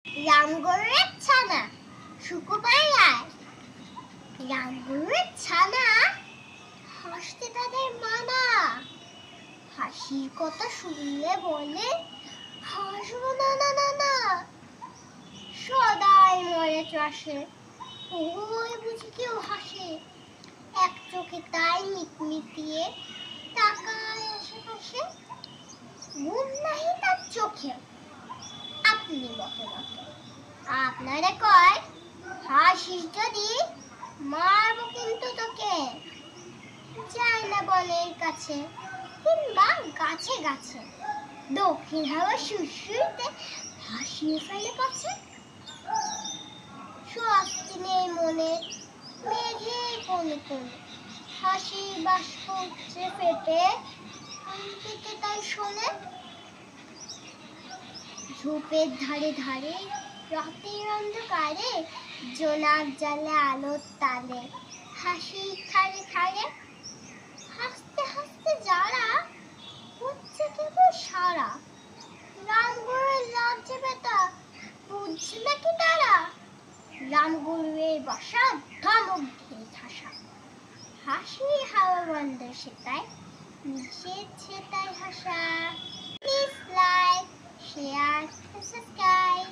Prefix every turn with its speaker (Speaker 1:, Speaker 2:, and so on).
Speaker 1: রামগড়ের ছানা সুকুমার রায়। রামগড়ের ছানা হাসতে তাদের মানা। হাসির কথা শুনলে বলে হাসবো না না না না। সদাই মরে চাষে ওই বুঝি কেউ হাসে। এক চোখে তাই মিটমিটিয়ে তাকায় আশেপাশে। ঘুম নাহি তার চোখে আপনি মতে মতে। আপনারে কয় হাসিস যদি মারবো কিন্তু তোকে। যায় না বনের কাছে কিংবা গাছে গাছে। দক্ষিণ হাওয়া সুরসুরিতে ভাসিয়ে ফেলে পাছে। স্বস্তি নেই মনে মেঘের কোণে কোণে। হাসির বাষ্প উঠছে ফেটে পেটে তাই শোনে। ঝোপের ধারে ধারে রাতের অন্ধকারে জোনাক জ্বালে আলোর তালে। হাসির খারে খারে হাসতে হাসতে যারা হচ্ছে কেবল সারা। রামগড়ের লাঞ্চে বেটা বুঝছে নাকি তারা। রামগড়ের বাসা ধমক দিয়ে ঠাসা। হাসির হাওয়া বন্ধ সেটাই মিশেছে তাই হাসা। Please like share subscribe.